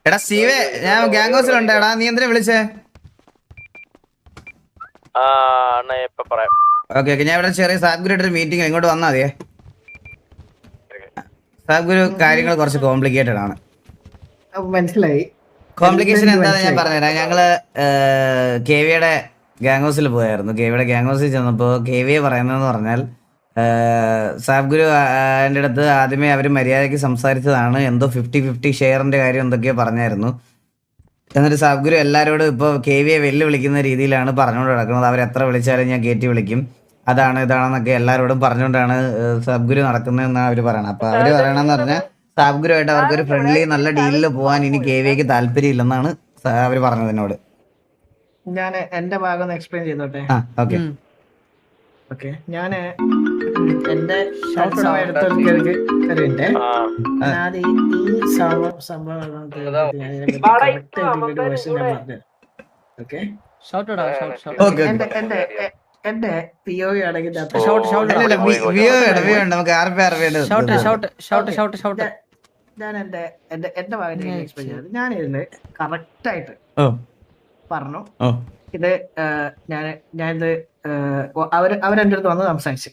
എടാ സ്റ്റീവേ, ഞാൻ ഗ്യാങ് ഹൗസിലുണ്ട്. എടാ നീ എന്തിനാ വിളിച്ചേ? ഓക്കെ ഓക്കെ, ഞാൻ ഇവിടെ ചെറിയ സാബ്ഗുരുമായിട്ട് ഒരു മീറ്റിംഗ്, ഇങ്ങോട്ട് വന്നാൽ മതിയേ. സാബ്ഗുരു, കാര്യങ്ങൾ കുറച്ച് കോംപ്ലിക്കേറ്റഡ് ആണ്. മനസ്സിലായി. കോംപ്ലിക്കേഷൻ എന്താണെന്ന് ഞാൻ പറഞ്ഞുതരാം. ഞങ്ങള് KVയുടെ ഗ്യാങ് ഹൗസിൽ പോയായിരുന്നു. KVയുടെ ഗ്യാങ് ഹൗസിൽ ചെന്നപ്പോൾ KV പറയുന്നതെന്ന് പറഞ്ഞാൽ, സാബ്ഗുരു എൻ്റെ അടുത്ത് ആദ്യമേ അവർ മര്യാദയ്ക്ക് സംസാരിച്ചതാണ്. എന്തോ 50-50 ഷെയറിന്റെ കാര്യം എന്തൊക്കെയോ പറഞ്ഞായിരുന്നു. എന്നിട്ട് സാബ്ഗുരു എല്ലാവരോടും ഇപ്പോൾ KVയെ വെല്ലുവിളിക്കുന്ന രീതിയിലാണ് പറഞ്ഞുകൊണ്ട് നടക്കുന്നത്. അവരെത്ര വിളിച്ചാലും ഞാൻ കയറ്റി വിളിക്കും, അതാണ് ഇതാണെന്നൊക്കെ എല്ലാവരോടും പറഞ്ഞുകൊണ്ടാണ് സാബ്ഗുരു നടക്കുന്നതെന്നാണ് അവർ പറയണത്. അപ്പോൾ അവർ പറയണമെന്ന് പറഞ്ഞാൽ സാബ്ഗുരുമായിട്ട് അവർക്കൊരു ഫ്രണ്ട്ലി നല്ല ഡീലിൽ പോകാൻ ഇനി KVക്ക് താല്പര്യമില്ലെന്നാണ് അവർ പറഞ്ഞത് എന്നോട്. ഞാൻ എന്റെ ഭാഗം എക്സ്പ്ലെയിൻ ചെയ്തോട്ടെ. ഓക്കെ ഓക്കെ, ഞാന് എന്റെ എടുത്തോണ്ട് എന്റെ POV ആണെങ്കിൽ ഞാൻ എന്റെ ഭാഗം എക്സ്പ്ലെയിൻ ചെയ്തത് ഞാനിരുന്ന് കറക്റ്റ് ആയിട്ട് പറഞ്ഞു. ഇത് ഞാനിത് അവരെന്റെ അടുത്ത് വന്ന് സംസാരിച്ചു.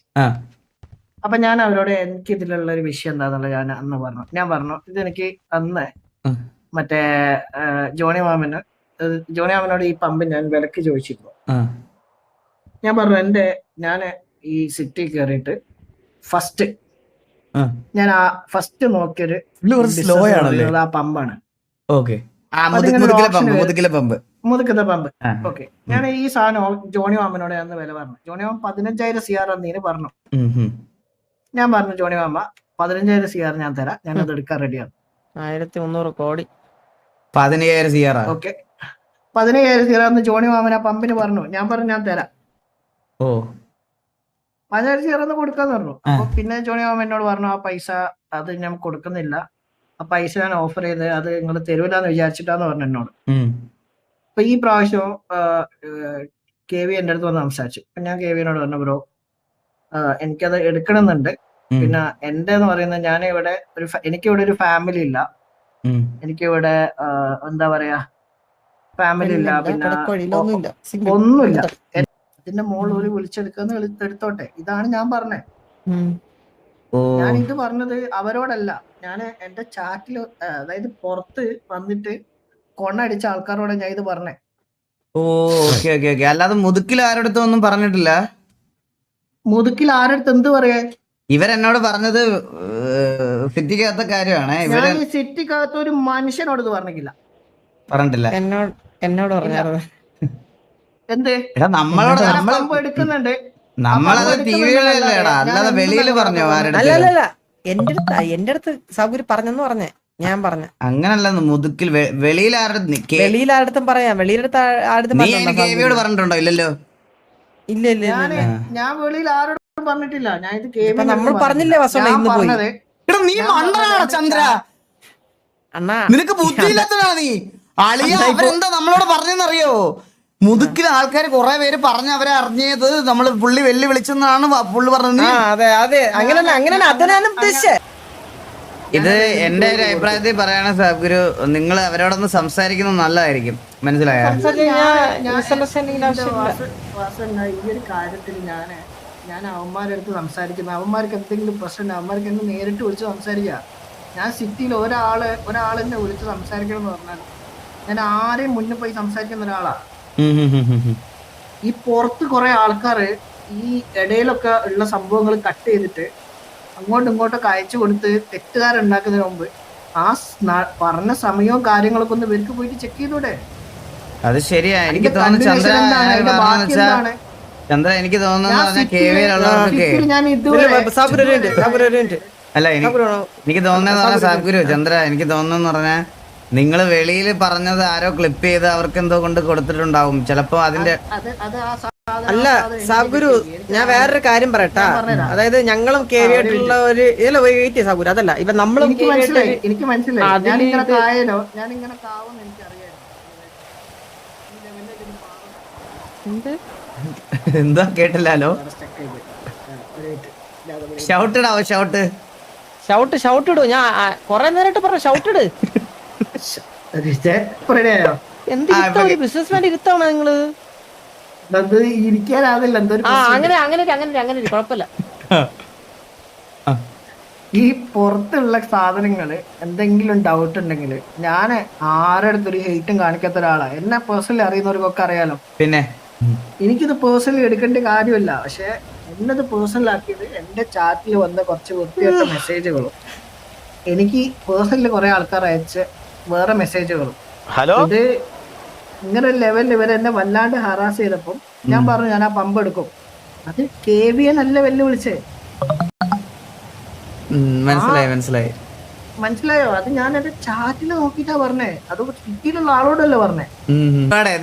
അപ്പൊ ഞാൻ അവരോട് എനിക്ക് ഇതിലുള്ള ഒരു വിഷയം എന്താന്നുള്ളത് ഞാൻ അന്ന് പറഞ്ഞു. ഞാൻ പറഞ്ഞു ഇതെനിക്ക് അന്ന് മറ്റേ ജോണി മാമനോട് ഈ പമ്പ് ഞാൻ വിലക്ക് ചോദിച്ചിരുന്നു. ഞാൻ പറഞ്ഞു ഞാൻ ഈ സിറ്റി കയറിയിട്ട് ഫസ്റ്റ് നോക്കിയൊരു ആ പമ്പാണ്. മുതുക്കത്തെ പമ്പ്. ഓക്കെ, ഞാൻ ഈ സാധനം ജോണി മാമനോട് അന്ന് വില പറഞ്ഞു. ജോണി മാമ 15,000 CR എന്നീന് പറഞ്ഞു. ഞാൻ പറഞ്ഞു ജോണി മാമ 15,000 CR ഞാൻ തരാം, ഞാനത് എടുക്കാൻ റെഡിയാണ്. 1300 കോടി 15,000 CR. ഓക്കെ, 15,000 CR എന്ന് ജോണി മാമൻ ആ പമ്പിന് പറഞ്ഞു. ഞാൻ പറഞ്ഞു ഞാൻ തരാം, 15,000 CR എന്ന് കൊടുക്കാന്ന് പറഞ്ഞു. അപ്പൊ പിന്നെ ജോണി മാമൻ എന്നോട് പറഞ്ഞു ആ പൈസ അത് ഞാൻ കൊടുക്കുന്നില്ല, ആ പൈസ ഞാൻ ഓഫർ ചെയ്ത് അത് നിങ്ങൾ തരൂലെന്ന് വിചാരിച്ചിട്ടാന്ന് പറഞ്ഞു എന്നോട്. അപ്പൊ ഈ പ്രാവശ്യം KV എന്റെ അടുത്ത് വന്ന് സംസാരിച്ചു. ഞാൻ KVനോട് പറഞ്ഞു ബ്രോ എനിക്കത് എടുക്കണമെന്നുണ്ട്. പിന്നെ എന്റെ എന്ന് പറയുന്നത് ഞാനിവിടെ എനിക്കിവിടെ ഒരു ഫാമിലി ഇല്ല, എനിക്കിവിടെ എന്താ പറയാ ഫാമിലി ഇല്ല, പിന്നെ ഒന്നുമില്ല. അതിന്റെ മോള് ഒരു വിളിച്ചെടുക്കാന്ന് എടുത്തോട്ടെ, ഇതാണ് ഞാൻ പറഞ്ഞത്. ഞാൻ ഇത് പറഞ്ഞത് അവരോടല്ല, ഞാൻ എന്റെ ചാറ്റില് അതായത് പുറത്ത് വന്നിട്ട് കൊണ്ണടിച്ച ആൾക്കാരോടെ ഞാൻ ഇത് പറഞ്ഞേ. അല്ലാതെ മുതുക്കിൽ ആരോടത്തും ഒന്നും പറഞ്ഞിട്ടില്ല. മുതുക്കിൽ ആരടുത്ത് എന്ത് പറയാ? ഇവരെന്നോട് പറഞ്ഞത് സിറ്റിക്കകത്ത കാര്യമാണ്. ഞാൻ ഈ സിറ്റിക്കകത്ത് ഒരു മനുഷ്യനോട് ഇത് പറഞ്ഞിട്ടില്ല. എന്നോട് പറഞ്ഞത് എന്ത് നമ്മളോട് എടുക്കുന്നുണ്ട്, നമ്മളത് ടിവിയിലല്ലേടാ, അല്ലാതെ വെളിയില് പറഞ്ഞോ? അല്ലല്ല, എന്റെ അടുത്ത് സൗകര്യം പറഞ്ഞെന്ന് പറഞ്ഞേ. ഞാൻ പറഞ്ഞ അങ്ങനല്ല, മുതുക്കിൽ വെളിയിലാരടുത്തും പറയാം. KVയോട് പറഞ്ഞിട്ടുണ്ടോ? ഇല്ലല്ലോ. ഇല്ല ഞാൻ വെളിയിൽ ആരോടും പറഞ്ഞിട്ടില്ല. ഞാൻ ഇത് നമ്മൾ പറഞ്ഞില്ലേ പറഞ്ഞത്. നീ മണ്ടനാണ് ചന്ദ്ര, നിനക്ക് ബുദ്ധിയില്ലാത്തതാണ് നീ. അവരെന്താ നമ്മളോട് പറഞ്ഞെന്നറിയോ? മുതുക്കിൽ ആൾക്കാർ കുറെ പേര് പറഞ്ഞ് അവരെ അറിഞ്ഞത് നമ്മള് പുള്ളി വെല്ലു വിളിച്ചെന്നാണ് പുള്ളി പറഞ്ഞത്. ഇത് എന്റെ ഒരു അഭിപ്രായത്തിൽ പറയാണ് സാബ്ഗുരു, നിങ്ങൾ അവരോടൊന്ന് സംസാരിക്കുന്നത് നല്ലതായിരിക്കും. മനസ്സിലായോ? ഈ ഒരു കാര്യത്തിൽ ഞാൻ അവന്മാരുടെ അടുത്ത് സംസാരിക്കുന്നത്, അവന്മാർക്ക് എന്തെങ്കിലും പ്രശ്നം അവന്മാർക്ക് എന്നെ നേരിട്ട് വിളിച്ച് സംസാരിക്കുക. ഞാൻ സിറ്റിയിൽ ഒരാളെന്നെ വിളിച്ച് സംസാരിക്കണം എന്ന് പറഞ്ഞാൽ ഞാൻ ആരെയും മുന്നിൽ പോയി സംസാരിക്കുന്ന ഒരാളാ. ഈ പുറത്ത് കുറെ ആൾക്കാർ ഈ ഇടയിലൊക്കെ ഉള്ള സംഭവങ്ങൾ കട്ട് ചെയ്തിട്ട് അങ്ങോട്ടും ഇങ്ങോട്ടൊക്കെ അയച്ചു കൊടുത്ത് തെറ്റുകാരുണ്ടാക്കുന്നതിന് മുമ്പ് ആ പറഞ്ഞ സമയവും കാര്യങ്ങളൊക്കെ ഒന്ന് ഇവർക്ക് പോയിട്ട് ചെക്ക് ചെയ്തൂടെ? അത് ശരിയാ. എനിക്ക് തോന്നുന്നു ചന്ദ്ര, എനിക്ക് തോന്നുന്നു എനിക്ക് തോന്നുന്ന സാബ്ഗുരു ചന്ദ്ര, എനിക്ക് തോന്നുന്നു പറഞ്ഞാൽ നിങ്ങള് വെളിയിൽ പറഞ്ഞത് ആരോ ക്ലിപ്പ് ചെയ്ത് അവർക്ക് എന്തോ കൊണ്ട് കൊടുത്തിട്ടുണ്ടാവും ചിലപ്പോ. അതിന്റെ അല്ല സാബ്ഗുരു, ഞാൻ വേറൊരു കാര്യം പറയട്ടാ. അതായത് ഞങ്ങളും KV ആയിട്ടുള്ള ഒരു വെയിറ്റ് സാബ്ഗുരു, അതല്ല ഇപ്പൊ നമ്മളും എനിക്ക് മനസ്സിലായി. എന്താ കേട്ടില്ലല്ലോ? ഷൗട്ട് ഇടൂ. ഞാൻ കൊറേ നേരമായിട്ട് പറഞ്ഞു ഷൗട്ട് ഇട്. റെഡിയായോ? എന്ത് ഒരു ബിസിനസ്മാൻ ഇരുത്താണോ നിങ്ങള്? അത് ഇരിക്കാനാവില്ല എന്തൊരു ആ അങ്ങനെ അങ്ങനെ അങ്ങനെ അങ്ങനെ കുഴപ്പമില്ല. ഈ പുറത്തുള്ള സാധനങ്ങള് എന്തെങ്കിലും ഡൗട്ട് ഉണ്ടെങ്കിൽ ഞാൻ ആരുടെ അടുത്തൊരു ഹെയ്റ്റും കാണിക്കാത്ത ഒരാളാ. എന്നെ പേഴ്സണലി അറിയുന്നവർക്കൊക്കെ അറിയാലോ. പിന്നെ എനിക്കിത് പേഴ്സണലി എടുക്കേണ്ട കാര്യമില്ല. പക്ഷെ എന്നത് പേഴ്സണൽ ആക്കിയത് എന്റെ ചാറ്റിൽ വന്ന കുറച്ച് വൃത്തിയായിട്ട മെസ്സേജുകളും എനിക്ക് പേഴ്സണലി കുറെ ആൾക്കാർ അയച്ച വേറെ മെസ്സേജുകളും ഇത് ഇങ്ങനെ ഒരു ലെവലിൽ ഇവരെ എന്നെ വല്ലാണ്ട് ഹറാസ് ചെയ്തപ്പം ഞാൻ പറഞ്ഞു ഞാൻ ആ പമ്പ് എടുക്കും. അത് KVN അല്ല വെല്ലുവിളിച്ചേ. മനസ്സിലായോ? അത് ഞാൻ എന്റെ ചാറ്റിൽ നോക്കിട്ടാ പറഞ്ഞേ. അത് സിറ്റിയിലുള്ള ആളോടല്ലേ പറഞ്ഞേ.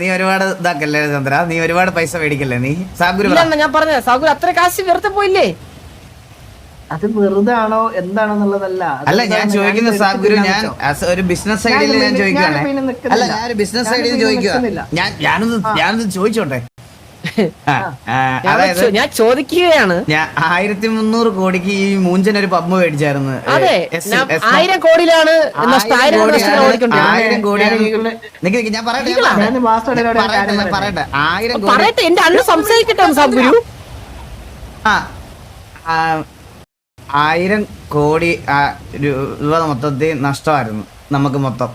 നീ ഒരുപാട് ഇതാക്കല്ലേ ചന്ദ്ര, നീ ഒരുപാട് പൈസ മേടിക്കല്ലേ നീ. ഞാൻ പറഞ്ഞ സാഗുരു അത്ര കാശ് വെറുതെ പോയില്ലേ? അത് വെറുതെ ആണോ എന്താണെന്നുള്ളതല്ല. അല്ല ഞാൻ ചോദിക്കുന്ന സാഗുരു, ഞാൻ ഒരു ബിസിനസ് സൈഡിൽ ഞാൻ ചോദിക്കുകയാണ്. അല്ല ഞാൻ ഒരു ബിസിനസ് സൈഡിൽ ചോദിക്കുക. ഞാനൊന്ന് ചോദിച്ചോട്ടെ. അതായത് ഞാൻ ചോദിക്കുകയാണ്, ഞാൻ 1300 കോടിക്ക് ഈ മൂഞ്ചൻ ഒരു പമ്പ് മേടിച്ചായിരുന്നു. 1000 കോടിയിലാണ് 1000 കോടി. ഞാൻ പറയട്ടെ 1000 കോടി. എന്റെ അന്ന് സംസാരിക്കട്ടെ സാഗുരു. 1000 കോടി രൂപ മൊത്തത്തിൽ നഷ്ടമായിരുന്നു നമുക്ക്. മൊത്തം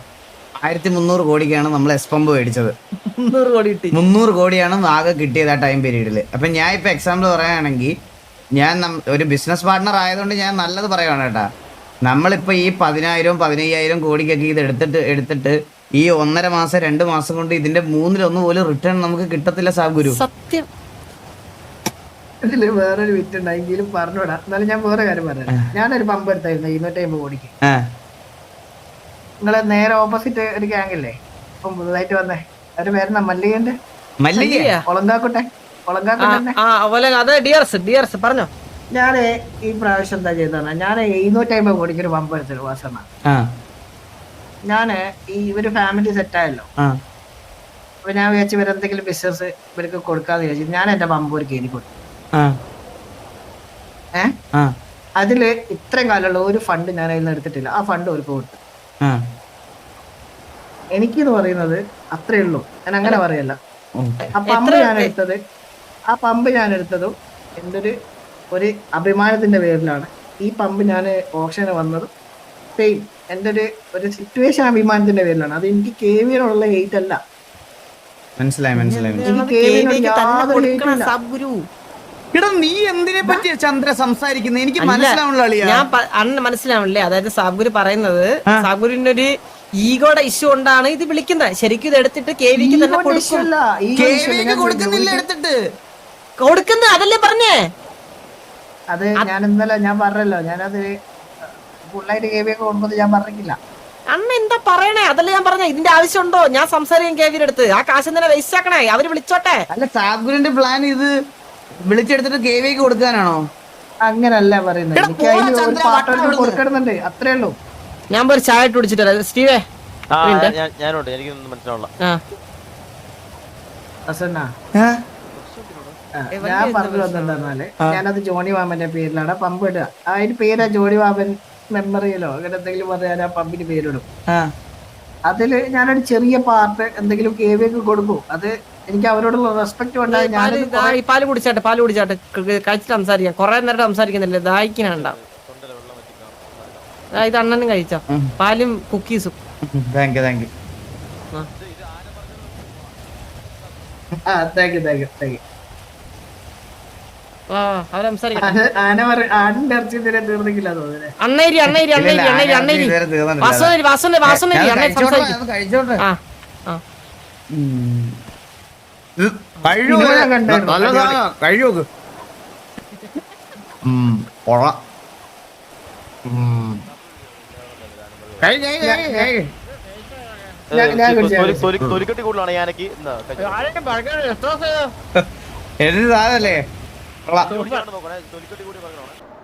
1300 കോടിക്കാണ് നമ്മൾ എസ് പമ്പ് മേടിച്ചത്. 300 കോടിയാണ് ആകെ കിട്ടിയത് ആ ടൈം പീരീഡിൽ. അപ്പം ഞാൻ ഇപ്പം എക്സാമ്പിൾ പറയുകയാണെങ്കിൽ, ഞാൻ ഒരു ബിസിനസ് പാർട്ട്ണർ ആയതുകൊണ്ട് ഞാൻ നല്ലത് പറയുകയാണ് കേട്ടാ. നമ്മളിപ്പോൾ ഈ 10,000 15,000 കോടിക്കൊക്കെ ഇത് എടുത്തിട്ട് ഈ 1.5 മാസം 2 മാസം കൊണ്ട് ഇതിന്റെ 1/3 പോലും റിട്ടേൺ നമുക്ക് കിട്ടത്തില്ല സാഗുരു. സത്യം. ഇതില് വേറൊരു വിറ്റ് ഉണ്ടെങ്കിലും പറഞ്ഞോടാ. എന്നാലും ഞാൻ വേറെ കാര്യം പറയാം. ഞാനൊരു പമ്പ് എടുത്തായിരുന്നു 250 കോടിക്ക്. നിങ്ങളെ നേരെ ഓപ്പോസിറ്റ് ഒരു ഗ്യാങ്ങില്ലേ ഇപ്പം പുതുതായിട്ട് വന്നേ, അവര് പേരെന്നാ മല്ലികന്റെ ഒളങ്കാക്കോട്ടെ. പറഞ്ഞോ. ഞാന് ഈ പ്രാവശ്യം എന്താ ചെയ്തതാണ്, ഞാൻ 750 കോടിക്ക് ഒരു പമ്പ് എടുത്തൊരു വാസന. ഞാന് ഈ ഇവര് ഫാമിലി സെറ്റ് ആയല്ലോ. അപ്പൊ ഞാൻ വിചാരിച്ചു ഇവരെന്തെങ്കിലും ബിസിനസ് ഇവർക്ക് കൊടുക്കാന്ന് വിചാരിച്ചു ഞാൻ എന്റെ പമ്പ് ഒരു കയറി കൊടുത്തു. അതില് ഇത്രയും കാലമുള്ള ഒരു ഫണ്ട് ഞാൻ അതിൽ നിന്ന് എടുത്തിട്ടില്ല. ആ ഫണ്ട് അവർക്ക് കൊടുത്തു. എനിക്കെന്ന് പറയുന്നത് അത്രേ ഉള്ളൂ. ഞാൻ അങ്ങനെ പറയല്ല. ആ പമ്പ് ഞാൻ എടുത്തതും എൻ്റെ ഒരു അഭിമാനത്തിന്റെ പേരിലാണ്. ഈ പമ്പ് ഞാൻ ഓപ്ഷന് വന്നത് സെയിം എൻ്റെ ഒരു സിറ്റുവേഷൻ അഭിമാനത്തിന്റെ പേരിലാണ്. അത് എനിക്ക് KVNോടുള്ള ഹെയ്റ്റ് അല്ല. മനസ്സിലായി. എടാ നീ എന്തിനെ പറ്റിയ ചന്ദ്ര സംസാരിക്കുന്നത്? എനിക്ക് മനസ്സിലാവുന്നില്ല. ഞാൻ അന്ന് മനസ്സിലാവണില്ലേ? അതായത് സാബുര് പറയുന്നത് സാബുരിന്റെ ഒരു ഈഗോയുടെ ഇഷ്യൂ കൊണ്ടാണ് ഇത് വിളിക്കുന്നത്. ശരിക്കും ഇത് എടുത്തിട്ട് KVക്ക് തന്നെ കൊടുക്കുന്നില്ല. എടുത്തിട്ട് കൊടുക്കുന്നത് അതല്ലേ പറഞ്ഞേ. അത് ഞാൻ ഇന്നലെ ഞാൻ പറഞ്ഞല്ലോ, ഞാനത് ഫുള്ളായിട്ട് KVക്ക് കൊടുക്കുന്നത് ഞാൻ പറഞ്ഞില്ല. അണ്ണ എന്താ പറയണേ? അതല്ലേ ഞാൻ പറഞ്ഞ. ഇതിന്റെ ആവശ്യമുണ്ടോ? ഞാൻ സംസാരിക്കാൻ KVയുടെ അടുത്ത്. ആ കാശ് തന്നെ വേസ്റ്റ് ആക്കണേ. അവര് വിളിച്ചോട്ടെ. അല്ല സാബുരിന്റെ പ്ലാൻ ഇത് വിളിച്ചെടുത്തിട്ട് KVക്ക് കൊടുക്കാനാണോ? അങ്ങനല്ല പറയുന്നത്. എനിക്ക് അതിൽ ഒരു പാർട്ട് കൊടുക്കണമെന്നുണ്ട്, അത്രേ ഉള്ളൂ. ഞാൻ ഒരു ചായ ഇട്ട് കുടിച്ചിട്ടേ സ്റ്റീവേ. ഞാൻ പറഞ്ഞു വന്നിട്ടുണ്ടെന്നാല് ഞാനത് ജോണി മാമന്റെ പേരിലാണ് പമ്പ് ഇടുക. അതിന് പേരാ ജോണി മാമൻ മെമ്മറിയിലോ അങ്ങനെ എന്തെങ്കിലും പറഞ്ഞാൽ ആ പമ്പിന് പേരിടും. അതില് ഞാനൊരു ചെറിയ പാർട്ട് എന്തെങ്കിലും KVക്ക് കൊടുക്കും. അത് എനിക്ക് അവരോടുള്ള റെസ്പെക്ട് കൊണ്ടാണ് ഞാൻ. പാല് കുടിച്ചാട്ടെ കഴിച്ചിട്ട് സംസാരിക്കാം. കൊറേ നേരം സംസാരിക്കുന്നില്ല, ദാഹിക്കണുണ്ടാവും. ഇത് അണ്ണനും കഴിച്ചോ പാലും കുക്കീസും. Thank you.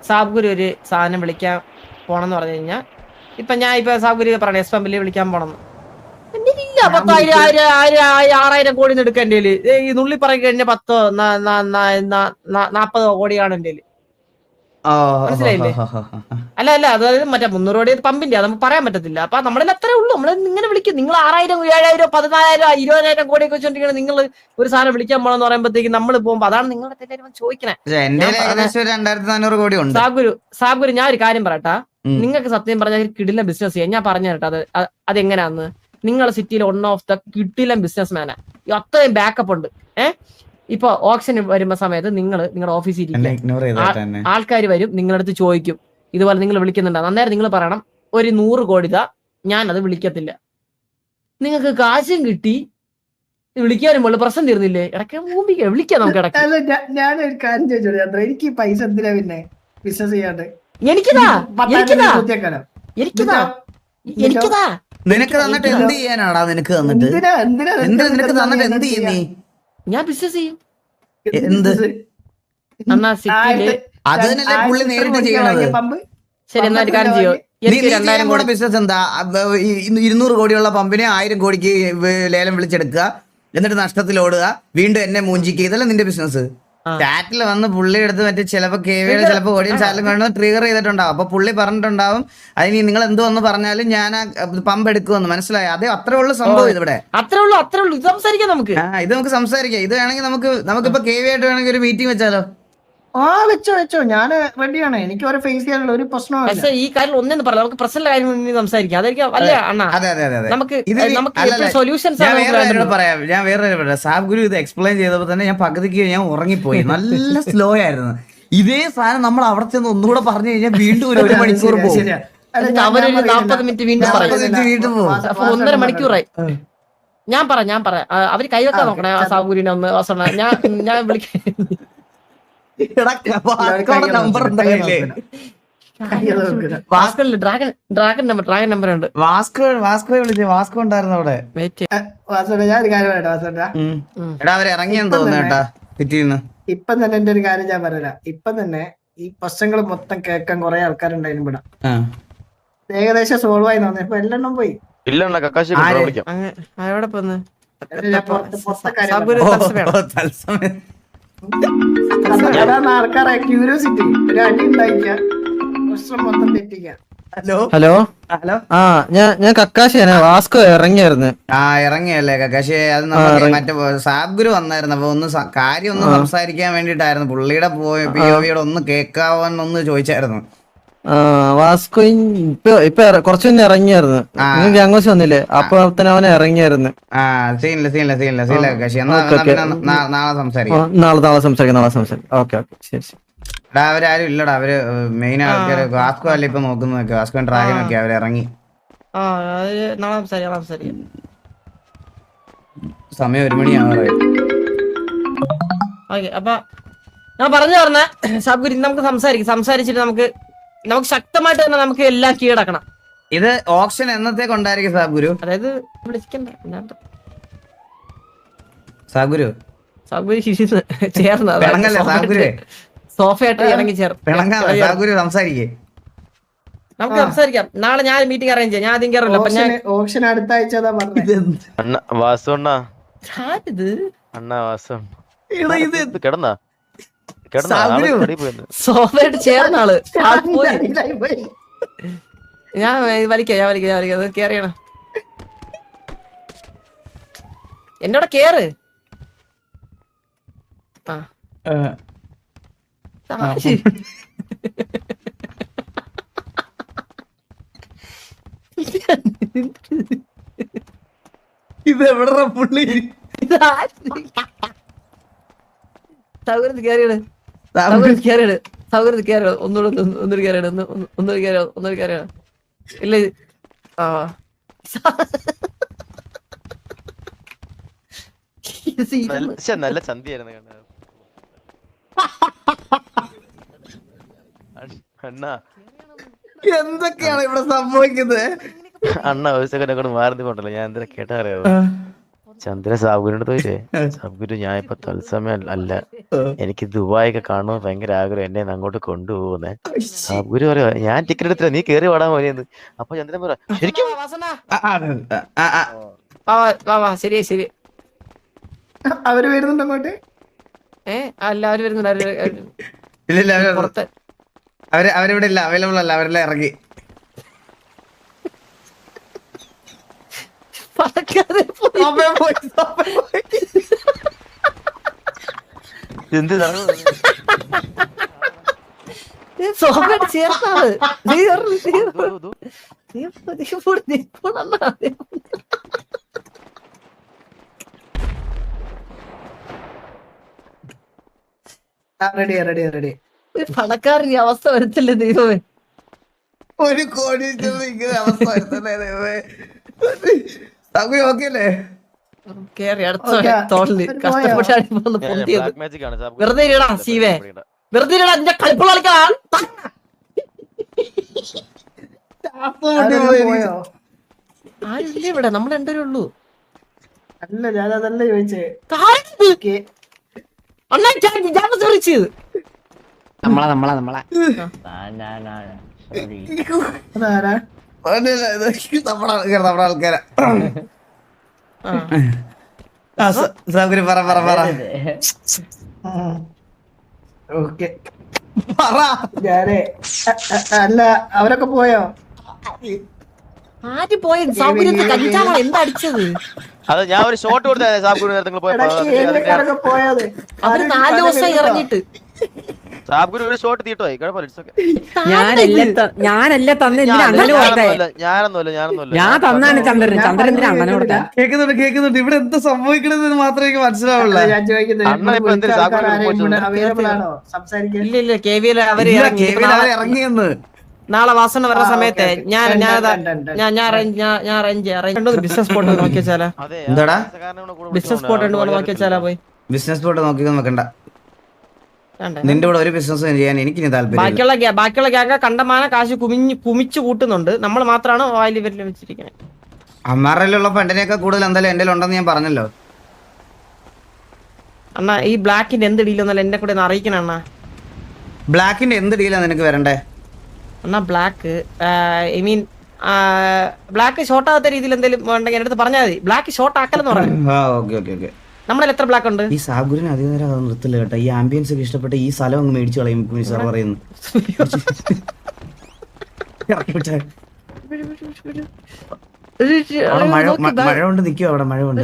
സാബ്ഗുരു ഒരു സാധനം വിളിക്കാൻ പോണെന്ന് പറഞ്ഞു കഴിഞ്ഞാൽ ഇപ്പൊ ഞാൻ സാബ്ഗുരു പറഞ്ഞു എസ് പമ്പില് വിളിക്കാൻ പോണെന്ന്. എന്റെ ഇല്ല 10,000 കോടി എടുക്കാൻ എന്റെ ഈ നുള്ളി പറയി കഴിഞ്ഞ 10-40 കോടിയാണ് എന്റെ. മനസ്സിലായില്ലേ? അല്ല അതായത് മറ്റേ 300 കോടി പമ്പിന്റെ അത് നമുക്ക് പറയാൻ പറ്റത്തില്ല. അപ്പൊ നമ്മളിൽ അത്രേ ഉള്ളൂ. നമ്മൾ ഇങ്ങനെ വിളിക്കും. നിങ്ങൾ 6000 7000 14000 20000 കോടിയൊക്കെ വെച്ചോണ്ടിരിക്കണം. നിങ്ങൾ ഒരു സാധനം വിളിക്കാൻ പോണെന്ന് പറയുമ്പോഴത്തേക്ക് നമ്മൾ പോകുമ്പോ അതാണ് നിങ്ങളുടെ എല്ലാവരും ചോദിക്കണേ. ഏകദേശം 2400 കോടി ഉണ്ട്. സാബുഗുരു ഞാൻ ഒരു കാര്യം പറയട്ടാ. നിങ്ങൾക്ക് സത്യം പറഞ്ഞാൽ കിടിലം ബിസിനസ് ചെയ്യാം. ഞാൻ പറഞ്ഞു തരട്ടെ അതെങ്ങനെയാന്ന്. നിങ്ങളുടെ സിറ്റിയിൽ വൺ ഓഫ് ദ കിടിലം ബിസിനസ് മാനാ. അത്രയും ബാക്കപ്പ് ഉണ്ട്. ഇപ്പൊ ഓപ്ഷൻ വരുമ്പോ സമയത്ത് നിങ്ങളുടെ ഓഫീസിൽ ഇരിക്കും, ആൾക്കാർ വരും, നിങ്ങളുടെ അടുത്ത് ചോദിക്കും ഇതുപോലെ നിങ്ങൾ വിളിക്കുന്നുണ്ട്. അന്നേരം നിങ്ങൾ പറയണം ഒരു 100 കോടി ഞാൻ അത് വിളിക്കത്തില്ല. നിങ്ങൾക്ക് കാശും കിട്ടി, വിളിക്കാനും പോലെ പ്രശ്നം തീർന്നില്ലേ? ഇടയ്ക്ക് വിളിക്കാം നമുക്ക് ഇടയ്ക്ക്. ഞാനൊരു കാര്യം ചോദിച്ചോളൂ, എനിക്ക് പൈസ എന്തിനാ പിന്നെ ബിസിനസ് ചെയ്യാണ്ട്? എനിക്കതാ നിനക്ക് തന്നിട്ട് എന്ത് ചെയ്യാനാടാ? നിനക്ക് തന്നിട്ട് നിനക്ക് തന്നിട്ട് എന്ത് ചെയ്യുന്നേ? ഞാൻ ബിസിനസ് ചെയ്യും. എന്ത്? എന്നാ സിറ്റിയില് അത് തന്നെയല്ലേ പുള്ളി നേരിട്ട് ചെയ്യണത്. ശരി, എന്നാ ഒരു കാര്യം ചെയ്യോ, 2000 കോടി ബിസിനസ് എന്താ? 200 കോടിയുള്ള പമ്പിനെ 1000 കോടിക്ക് ലേലം വിളിച്ചെടുക്കുക, എന്നിട്ട് നഷ്ടത്തിൽ ഓടുക, വീണ്ടും എന്നെ മൂഞ്ചിക്കുക. ഇതല്ല നിന്റെ ബിസിനസ്. ചാറ്റിൽ വന്ന് പുള്ളി എടുത്ത് മറ്റേ ചിലപ്പോ കേവിയുടെ ചിലപ്പോ ഓഡിയൻസ് ആയാലും കാണുന്നത് ട്രിഗർ ചെയ്തിട്ടുണ്ടാവും. അപ്പൊ പുള്ളി പറഞ്ഞിട്ടുണ്ടാവും അതിന് നിങ്ങൾ എന്ത് വന്ന് പറഞ്ഞാലും ഞാൻ പമ്പ് എടുക്കുമെന്ന്. മനസ്സിലായോ? അതേ അത്രേ ഉള്ളു സംഭവം. ഇതിവിടെ അത്രേ ഉള്ളൂ. ഇത് സംസാരിക്കാം നമുക്ക്. ഇത് നമുക്ക് സംസാരിക്കാം. ഇത് വേണമെങ്കിൽ നമുക്കിപ്പോ കേവി ആയിട്ട് വേണമെങ്കിൽ ഒരു മീറ്റിംഗ് വെച്ചാലോ? വെച്ചോ ഞാൻ റെഡിയാണ്. എനിക്ക് ഒരു ഫേസ് ചെയ്യാനുള്ള ഒരു പ്രശ്നമില്ല. പക്ഷേ ഈ കാര്യം ഒന്നും പറയാം, നമുക്ക് പ്രശ്നമുള്ള കാര്യം സംസാരിക്കാം. അതായിരിക്കും അല്ലേ അണ്ണാ? നമുക്ക് സൊല്യൂഷൻസ് ഞാൻ വേറെ സാബ് ഇത് എക്സ്പ്ലെയിൻ ചെയ്തപ്പോ തന്നെ ഞാൻ പകുതിക്ക് ഞാൻ ഉറങ്ങിപ്പോയി. നല്ല സ്ലോ ആയിരുന്നു. ഇതേ സാധനം നമ്മൾ അവിടെ ചെന്ന് ഒന്നുകൂടെ പറഞ്ഞു കഴിഞ്ഞാൽ വീണ്ടും ഒരു മണിക്കൂർ പോകും. അവരൊരു 40 മിനിറ്റ് വീണ്ടും വീണ്ടും പോകും. 1.5 മണിക്കൂറായി. ഞാൻ പറയാം അവര് കൈവെക്കാൻ നോക്കണേ ആ സാബുഗുരുവിനെ ഒന്ന്. ഞാൻ വിളിക്കാം. ഡ്രാഗൺ നമ്പർ ഉണ്ട്. വാസ്കോ ഉണ്ടായിരുന്നു അവിടെ. എടാ അവര് ഇറങ്ങിയെന്ന് തോന്നുന്നു കേട്ടാ സിറ്റിന്ന്. ഇപ്പം തന്നെ എന്റെ ഒരു കാര്യം ഞാൻ പറയാം. ഇപ്പം തന്നെ ഈ പ്രശ്നങ്ങൾ മൊത്തം കേൾക്കാൻ കുറെ ആൾക്കാരുണ്ടായിരുന്നു ഇവിടെ. ഏകദേശം സോൾവ് ആയി തോന്നുന്നു. ഇപ്പൊ എല്ലാം പോയി. ആൾക്കാരെ ക്യൂരിയോസിറ്റി ഒരു അടി ഉണ്ടായിക്ക, പ്രശ്നം മൊത്തം തെറ്റിക്ക. ഹലോ ഞാൻ കക്കാശിയാണ്. വാസ്കോ ഇറങ്ങിയായിരുന്നു. ഇറങ്ങിയല്ലേ കക്കാശി? അത് മറ്റേ സാബ്ഗുരു വന്നായിരുന്നു. അപ്പൊ കാര്യം ഒന്ന് സംസാരിക്കാൻ വേണ്ടിട്ടായിരുന്നു. പുള്ളിയുടെ പിഒവിയുടെ ഒന്ന് കേൾക്കാവോന്നൊന്ന് ചോദിച്ചായിരുന്നു. വാസ്കോ ഇപ്പൊ കുറച്ചു മുന്നേ ഇറങ്ങിയായിരുന്നു. ഗ്യാങ്സ് വന്നില്ലേ? അപ്പൊ തന്നെ അവനെ ഇറങ്ങിയായിരുന്നു. നാളെ സംസാരിക്കാം. ഓക്കെ ശരി. അവരാരും ഇല്ലടാ. അവര് മെയിൻ ആൾക്കാര് വാസ്കോ അല്ല ഇപ്പൊ നോക്കുന്നതൊക്കെ. വാസ്കോ ഡ്രാഗനൊക്കെ അവര് ഇറങ്ങി. സമയം 1 മണിയാവാറായി. അപ്പൊ ഞാൻ പറഞ്ഞു പറഞ്ഞ സാബുഗുരു നമുക്ക് സംസാരിച്ചിട്ട് നമുക്ക് ശക്തമായിട്ട് തന്നെ നമുക്ക് എല്ലാം കീഴടക്കണം. ഇത് ഓപ്ഷൻ എന്നത്തേക്ക് ഉണ്ടായിരിക്കും സാബുഗുരു? അതായത് വിളിക്കണ്ട സാബുഗുരു ചേർന്ന് സോഫയായിട്ട് ഇറങ്ങി ചേർന്ന് സംസാരിക്കേ. നമുക്ക് സംസാരിക്കാം. നാളെ ഞാൻ മീറ്റിംഗ് അറേഞ്ച് ചെയ്യാം. ഞാൻ ആദ്യം കയറില്ല. അപ്പൊ ഞാൻ ഓപ്ഷൻ അടുത്ത ആഴ്ച സോഫയായിട്ട് ചേർന്ന ആള് ഞാൻ വലിക്കാം. കേറിയാണ് എന്നോട് കേറ്. ഇത് എവിടെ പുള്ളി? സൗകര്യത്തിൽ കയറിയാണ്. ഒന്നുകൂടെ കയറിയാണ്. ഇല്ല നല്ല ചന്തിയായിരുന്നു അണ്ണാ. എന്തൊക്കെയാണ് ഇവിടെ സംഭവിക്കുന്നത്? അണ്ണ ഒരു സെക്കൻഡ് അങ്ങോട്ട് മാറി കൊണ്ടല്ലോ. ഞാൻ എന്തിനാ കേട്ടാ അറിയാവോ? ചന്ദ്ര സാബുവിനോട് ചോദിച്ചേ, സാബുഗുരു ഞാൻ ഇപ്പൊ തത്സമയം അല്ല, എനിക്ക് ദുബായൊക്കെ കാണുമ്പോൾ ഭയങ്കര ആഗ്രഹം, എന്നെ അങ്ങോട്ട് കൊണ്ടുപോകുന്നേ. സാബുഗുരു പറയാ ഞാൻ ടിക്കറ്റ് എടുത്തില്ല, നീ കേറി പാടാൻ പോലെയെന്ന്. അപ്പൊ ചന്ദ്രൻ പറയാ ശരിക്കും ശരി അവര് വരുന്നുണ്ട് അങ്ങോട്ട്. അല്ല അവര് വരുന്നുണ്ട്. അവരിവിടെ ഇല്ല, അവൈലബിൾ അല്ല, അവരെല്ലാം ഇറങ്ങി. പണക്കാരെ പോയി. എന്ത് സോമൻ ചേർന്നാണ് റെഡി. പണക്കാരൻ അവസ്ഥ വരത്തില്ലേ ദൈവമേ. ഒരു കോടീശ്വരൻ ഇങ്ങനെ അവസ്ഥ വരുത്തല്ലേ ദൈവമേ. സാബുരി ഓക്കെ അല്ലേ? കേറി അടുത്ത തോളില് കഷ്ടപ്പെട്ടാണ് പൊന്തിയത്. ബ്ലാക്ക് മാജിക് ആണ് സാബ്. വെറുതെ ഇടാ സീവേ, വെറുതെ ഇടാ നിന്റെ കളിപ്പുള്ള കളിക്കാൻ. പോയോ? ആരുമില്ല ഇവിടെ, നമ്മൾ രണ്ടുപേരേ ഉള്ളൂ. അല്ല ഞാൻ അതല്ല ചോദിച്ചേ. അണ്ണാ ഞാൻ വിളിച്ചത് നമ്മളാ അതാരാ? നമ്മുടെ ആൾക്കാരാ. സാബുരി പറ ഓക്കെ ഞാനേ അല്ല അവരൊക്കെ പോയോ? ആര് പോയ സൗകര്യത്തെ കഞ്ചാവാ എന്താ അടിച്ചത്? അത് ഞാൻ ഒരു ഷോട്ട് കൊടുത്തേ സാബ് നിങ്ങൾ കേരളക്കാരൊക്കെ പോയത് അവര് 4 ദിവസം ഇറങ്ങിയിട്ട് സാബ് ഒരു ഷോട്ട് തീട്ടോയി കുഴപ്പമില്ല. ഞാനല്ല തന്നെ അങ്ങനെ കൊടുത്തേ. ഞാനൊന്നുമല്ല ഞാൻ തന്നാണ് ചന്ദ്രൻ എന്തിനാ അങ്ങനെ കൊടുത്തേ? കേക്കുന്നുണ്ട്. ഇവിടെ എന്താ സംഭവിക്കണെന്ന് മാത്രമേ എനിക്ക് മനസ്സിലാവുള്ളൂ. ഞാൻ ചോദിക്കുന്നത് അവൈലബിൾ ആണോ സംസാരിക്കാൻ? ഇല്ല KVL അവര് ഇറങ്ങിയെന്ന് നാളെ വാസന വരുന്ന സമയത്ത് ബിസിനസ് സ്പോട്ട് നോക്കി വെച്ചാലോ? എന്താടാ ബിസിനസ് സ്പോട്ട് നോക്കി വെച്ചാലോ? പോയി ബിസിനസ് സ്പോട്ട് നോക്കണ്ട. നിന്റെ കൂടെ ഒരു ബിസിനസ് ചെയ്യാൻ എനിക്ക് താല്പര്യം. ബാക്കിയുള്ള ഗ്യാങ് കണ്ടമാന കാശ് കുമിച്ചു കൂട്ടുന്നുണ്ട്, നമ്മൾ മാത്രമാണ് വായിൽ വരില്ല വെച്ചിരിക്കുന്നത്. അമ്മാറിലുള്ള ഫണ്ടിനേക്കാൾ കൂടുതൽ എന്തായാലും എന്റെ ഉണ്ടെന്ന് ഞാൻ പറഞ്ഞല്ലോ. അണ്ണാ ഈ ബ്ലാക്കിന്റെ എന്ത് ഡീലൊന്നല്ല എന്നെ കൂടെ ഒന്ന് അറിയിക്കണം അണ്ണാ. ബ്ലാക്കിന്റെ എന്ത് ഡീലാണ് നിനക്ക് വരണ്ടേ? അണ്ണാ black I mean black short ആകാത്ത രീതിയിൽ എന്തെങ്കിലും ഉണ്ടെങ്കിൽ എന്റെ അടുത്ത് പറഞ്ഞാൽ മതി. ബ്ലാക്ക് ഷോർട്ട് ആക്കലെന്ന് പറഞ്ഞു. നമ്മുടെ എത്ര ബ്ലാക്ക് ഉണ്ട്? ഈ സാബുരിന് അധികം നേരം അത് നിർത്തില്ല കേട്ടോ. ഈ ആംബിയൻസ് ഒക്കെ ഇഷ്ടപ്പെട്ട് ഈ സ്ഥലം അങ്ങ് മേടിച്ചു കളയും സാർ പറയുന്നു. മഴ കൊണ്ട് നിൽക്കുവോ അവിടെ? മഴ കൊണ്ട്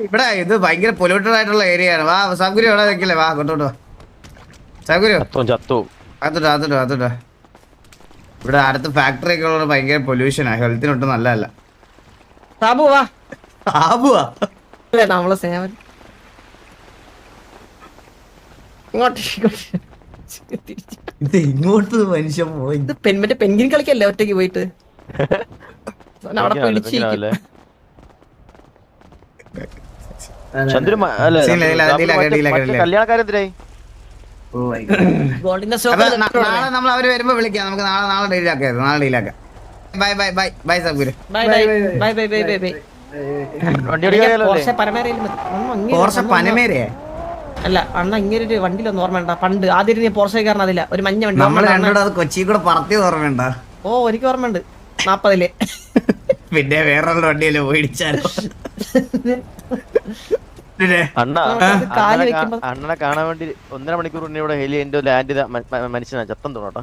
ഇവിടെ ഇത് ഭയങ്കര പൊല്യൂട്ടഡ് ആയിട്ടുള്ള ഏരിയ ആണ്. വാ സാബുരി അവിടെ നിൽക്കില്ലേ? വാ കൊണ്ടോട്ടോ സാബുരി. അതോട്ടോ ഇവിടെ അടുത്ത് ഫാക്ടറി ഒക്കെ ഉള്ള ഭയങ്കര പൊല്യൂഷനാ, ഹെൽത്തിനൊട്ടും നല്ലതല്ല. സാബുവാ നമ്മള് സേവൻ ഇങ്ങോട്ട് മനുഷ്യൻ പോയി. മറ്റേ പെൻഗിൻ കളിക്കല്ലേ ഒറ്റയ്ക്ക് പോയിട്ട് അവിടെ പോയി കല്യാണക്കാരെന്തിനായി? നാളെ നമ്മൾ അവര് വരുമ്പോ വിളിക്കാം. നമുക്ക് നാളെ ഡീലാക്കാം. ബൈ സാബുരി. അല്ല അണ്ണ ഇങ്ങനെ ഒരു വണ്ടിയിലൊന്നും ഓർമ്മ. പണ്ട് ആദ്യം നീ പോർഷെ കാരണം അതില്ല ഒരു മഞ്ഞ വണ്ടി നമ്മള് കൊച്ചി കൂടെ പറത്തിയത് ഓർമ്മയുണ്ട? ഓ എനിക്ക് ഓർമ്മയുണ്ട് 40-ല്. പിന്നെ വേറെ വണ്ടിയല്ലേ പോയിടിച്ചാലോ? അണ്ണനെ കാണാൻ വേണ്ടി 1.5 മണിക്കൂർ ഇവിടെ ഹെലി ലാൻഡ് ചെയ്ത മനുഷ്യനാ ചത്തം തോന്നട്ടോ.